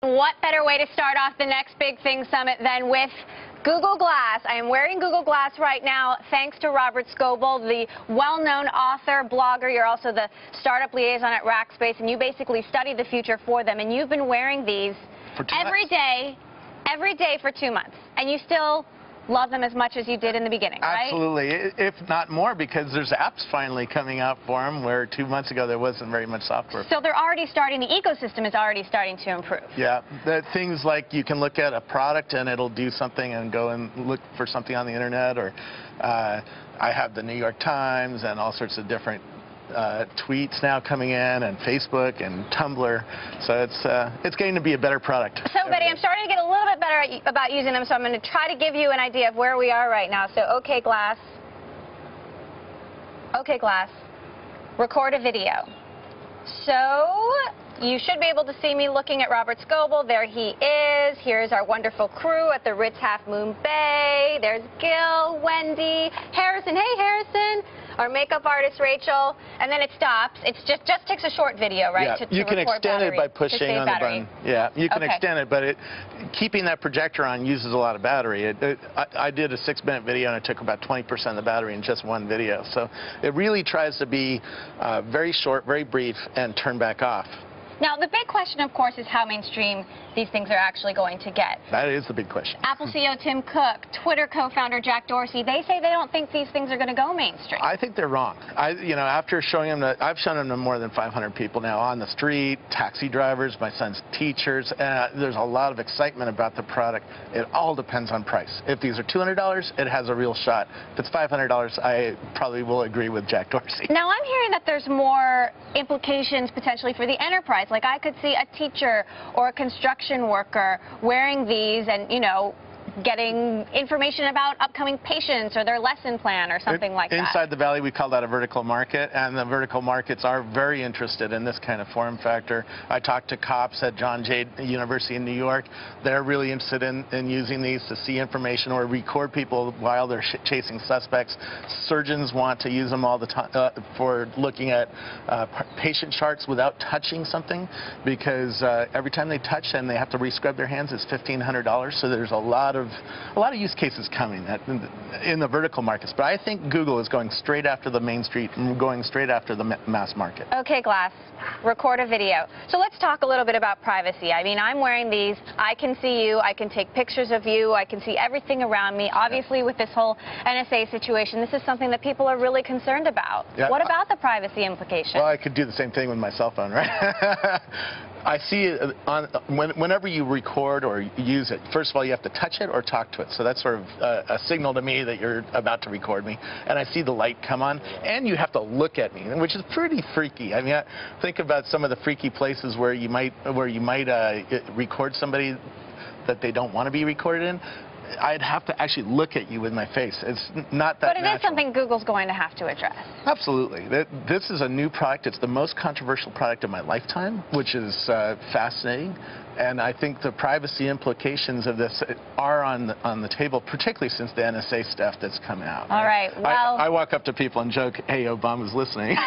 What better way to start off the next big thing summit than with Google Glass? I am wearing Google Glass right now thanks to Robert Scoble, the well-known author, blogger. You're also the startup liaison at Rackspace, and you basically study the future for them. And you've been wearing these every day for 2 months, and you still love them as much as you did in the beginning, right? Absolutely, if not more, because there's apps finally coming out for them, where 2 months ago there wasn't very much software. So they're already starting, the ecosystem is already starting to improve. Yeah, things like you can look at a product and it'll do something and go and look for something on the internet, or I have the New York Times and all sorts of different tweets now coming in, and Facebook and Tumblr, so it's getting to be a better product. So Betty, I'm starting to get a little bit better about using them, so I'm going to try to give you an idea of where we are right now. So OK Glass, record a video. So you should be able to see me looking at Robert Scoble. There he is. Here's our wonderful crew at the Ritz Half Moon Bay. There's Gil, Wendy, Harrison. Hey, Harrison. Our makeup artist, Rachel. And then it stops. It just takes a short video, right? Yeah, you can extend it by pushing on the button. Yeah, you can extend it, but keeping that projector on uses a lot of battery. I did a 6-minute video, and it took about 20% of the battery in just one video. So it really tries to be very short, very brief, and turn back off. Now, the big question, of course, is how mainstream these things are actually going to get. That is the big question. Apple CEO Tim Cook, Twitter co-founder Jack Dorsey, they say they don't think these things are going to go mainstream. I think they're wrong. After showing them, I've shown them to more than 500 people now on the street, taxi drivers, my son's teachers. There's a lot of excitement about the product. It all depends on price. If these are $200, it has a real shot. If it's $500, I probably will agree with Jack Dorsey. Now, I'm hearing that there's more implications potentially for the enterprise. Like, I could see a teacher or a construction worker wearing these and, getting information about upcoming patients or their lesson plan or something like that. Inside the Valley, we call that a vertical market, and the vertical markets are very interested in this kind of form factor. I talked to cops at John Jay University in New York. They're really interested in using these to see information or record people while they're chasing suspects. Surgeons want to use them all the time for looking at patient charts without touching something, because every time they touch and they have to re-scrub their hands, it's $1,500. So there's a lot of use cases coming in the vertical markets. But I think Google is going straight after the main street and going straight after the mass market. OK Glass, record a video. So let's talk a little bit about privacy. I mean, I'm wearing these. I can see you. I can take pictures of you. I can see everything around me. Obviously, with this whole NSA situation, this is something that people are really concerned about. Yeah. What about the privacy implications? Well, I could do the same thing with my cell phone, right? I see it whenever you record or use it. First of all, you have to touch it or talk to it. So that's sort of a signal to me that you're about to record me. And I see the light come on, and you have to look at me, which is pretty freaky. I mean, think about some of the freaky places where you might record somebody that they don't want to be recorded in. I'd have to actually look at you with my face. It's not that But it is something Google's going to have to address. Absolutely. This is a new product. It's the most controversial product of my lifetime, which is fascinating. And I think the privacy implications of this are on the table, particularly since the NSA stuff that's come out. All right. Well, I walk up to people and joke, hey, Obama's listening.